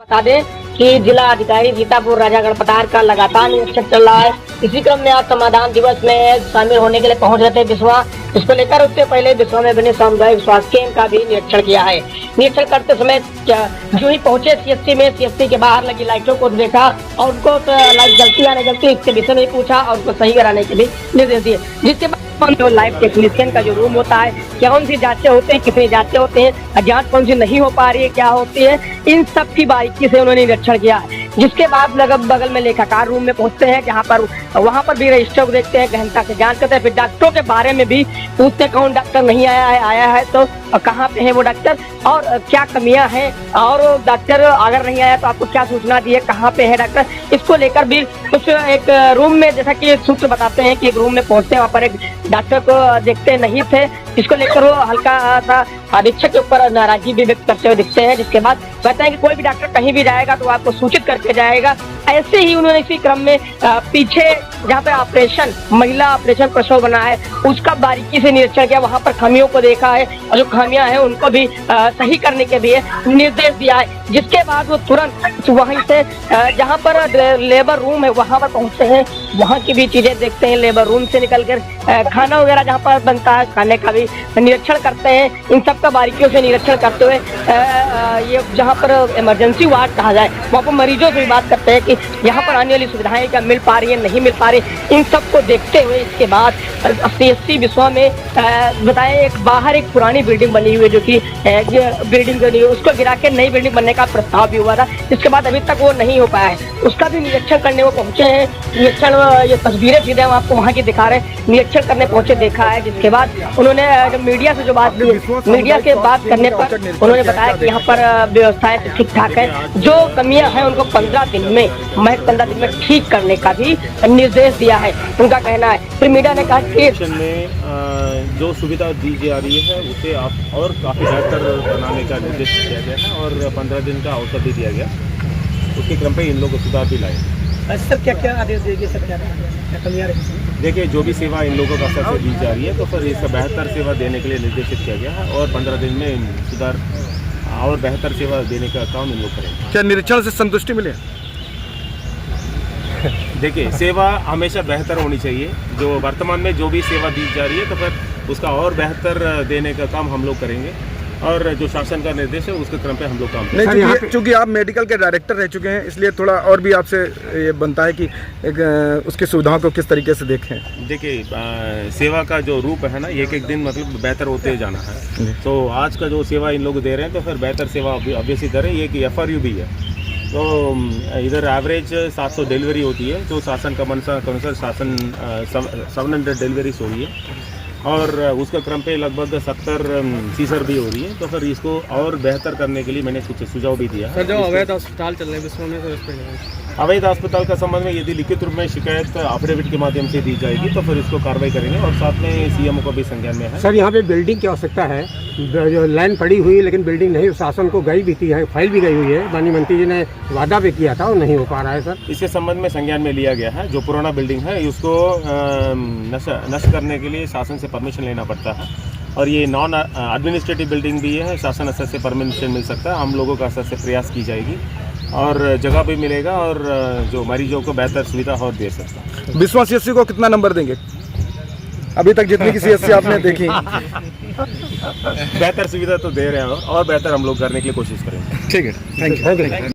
बता दें कि जिला अधिकारी सीतापुर राजागढ़ पठार का लगातार निरीक्षण चल रहा है। इसी क्रम में आज समाधान दिवस में शामिल होने के लिए पहुंच रहे थे बिस्वा। इसको लेकर उससे पहले बिस्वा में बने सामुदायिक स्वास्थ्य केंद्र का भी निरीक्षण किया है। निरीक्षण करते समय जो ही पहुंचे सीएससी में, सीएससी के बाहर लगी लाइटों को देखा और उनको लाइट जलती या नहीं जलती इसके विषय में पूछा और उनको सही कराने के भी निर्देश दिए। जिसके बाद जो लाइव टेक्नीशियन का जो रूम होता है, कौन सी जांचें होती हैं, कितनी जांचें होती हैं, जांच कौन सी नहीं हो पा रही है, क्या होती है, इन सब की बारीकी से उन्होंने निरीक्षण किया। जिसके बाद लगभग बगल में लेखाकार रूम में पहुंचते हैं, जहां पर वहां पर भी रजिस्टर को देखते हैं, गहनता से जांच करते हैं। फिर डॉक्टरों के बारे में भी पूछते हैं, कौन डॉक्टर नहीं आया है तो कहाँ पे है वो डॉक्टर और क्या कमियां हैं, और डॉक्टर अगर नहीं आया तो आपको क्या सूचना दी है, कहाँ पे है डॉक्टर। इसको लेकर भी कुछ एक रूम में, जैसा कि सूत्र बताते हैं कि एक रूम में पहुंचते हैं, वहाँ पर एक डॉक्टर को देखते नहीं थे। इसको लेकर वो हल्का सा अधीक्षक के ऊपर नाराजगी भी व्यक्त करते हुए दिखते हैं। जिसके बाद कहते हैं कि कोई भी डॉक्टर कहीं भी जाएगा तो आपको सूचित करके जाएगा। ऐसे ही उन्होंने इसी क्रम में पीछे जहाँ पे ऑपरेशन, महिला ऑपरेशन प्रसव बना है, उसका बारीकी से निरीक्षण किया, वहाँ पर खामियों को देखा है और जो खामियां हैं उनको भी सही करने के भी निर्देश दिया है। जिसके बाद वो तुरंत वहीं से जहाँ पर लेबर रूम है वहाँ पर पहुँचते हैं, वहाँ की भी चीजें देखते हैं। लेबर रूम से निकलकर खाना वगैरह जहाँ पर बनता है, खाने का भी निरीक्षण करते हैं। इन सब का बारीकियों से निरीक्षण करते हुए ये जहाँ पर इमरजेंसी वार्ड कहा जाए, वहाँ पर मरीजों से भी बात करते हैं कि यहाँ पर आने वाली सुविधाएं क्या मिल पा रही है, नहीं मिल पा रही। इन सब को देखते हुए इसके बाद सीएससी बिस्वा में बताएं, एक बाहर एक पुरानी बिल्डिंग बनी हुई है, जो कि बिल्डिंग बनी हुई, उसको गिरा के नई बिल्डिंग बनने का प्रस्ताव भी हुआ था। इसके बाद अभी तक वो नहीं हो पाया है, उसका भी निरीक्षण करने वो पहुंचे हैं। निरीक्षण, ये तस्वीरें सीधे हम आपको वहाँ की दिखा रहे हैं, निरीक्षण करने पहुंचे, देखा है। जिसके बाद उन्होंने मीडिया से जो बात, मीडिया से बात करने पर उन्होंने बताया कि यहाँ पर व्यवस्थाएं ठीक ठाक है, जो कमियां हैं उनको 15 दिन में, महज 15 दिन में ठीक करने का भी निर्देश दिया है, उनका कहना है। फिर मीडिया ने कहा कि में जो सुविधा दी जा रही है उसे आप और काफ़ी बेहतर बनाने का निर्देश दिया गया है और 15 दिन का अवसर भी दिया गया। उसके क्रम पे इन लोगों को सुधार भी लाए। सर क्या क्या आदेश देंगे, सर क्या कमियां रहेंगी? देखिए, जो भी सेवा इन लोगों का स्तर से दी जा रही है तो फिर इसका बेहतर सेवा देने के लिए निर्देशित किया गया है और 15 दिन में सुधार और बेहतर सेवा देने का काम इन लोग करेंगे। क्या निरीक्षण से संतुष्टि मिले? देखिए, सेवा हमेशा बेहतर होनी चाहिए। जो वर्तमान में जो भी सेवा दी जा रही है तो फिर उसका और बेहतर देने का काम हम लोग करेंगे और जो शासन का निर्देश है उसके क्रम पे हम लोग काम करेंगे। नहीं, चूंकि आप मेडिकल के डायरेक्टर रह चुके हैं, इसलिए थोड़ा और भी आपसे ये बनता है कि उसकी सुविधाओं को किस तरीके से देखें। देखिए, सेवा का जो रूप है ना, एक एक दिन मतलब बेहतर होते जाना है। तो आज का जो सेवा इन लोग दे रहे हैं तो फिर बेहतर सेवा ऑब्वियसली दे रहे हैं। ये कि FRU भी है, तो इधर एवरेज 700 डिलीवरी होती है, जो शासन का अनुसार शासन 700 डिलीवरीज हो रही है और उसके क्रम पे लगभग 70 सीजर भी हो रही है। तो फिर इसको और बेहतर करने के लिए मैंने कुछ सुझाव भी दिया है। सर, जो अवैध अस्पताल चल रहे हैं विश्व में, तो इस पर अवैध अस्पताल का संबंध में यदि लिखित रूप में शिकायत एफिडेविट के माध्यम से दी जाएगी तो फिर इसको कार्रवाई करेंगे और साथ में CMO को भी संज्ञान में है। सर, यहाँ पे बिल्डिंग की आवश्यकता है, जो लाइन पड़ी हुई है लेकिन बिल्डिंग नहीं, शासन को गई भी थी है, फाइल भी गई हुई है, माननीय मंत्री जी ने वादा भी किया था और नहीं हो पा रहा है। सर, इसके संबंध में संज्ञान में लिया गया है। जो पुराना बिल्डिंग है उसको नष्ट करने के लिए शासन से परमिशन लेना पड़ता है और ये नॉन एडमिनिस्ट्रेटिव बिल्डिंग भी है, शासन स्तर से परमिशन मिल सकता है। हम लोगों का स्तर से प्रयास की जाएगी और जगह भी मिलेगा और जो मरीजों को बेहतर सुविधा और दे सकता है। बिस्वा CSC को कितना नंबर देंगे? अभी तक जितनी की CSC आपने देखी बेहतर सुविधा तो दे रहे हैं और बेहतर हम लोग करने के लिए कोशिश करेंगे। ठीक है, थैंक यू।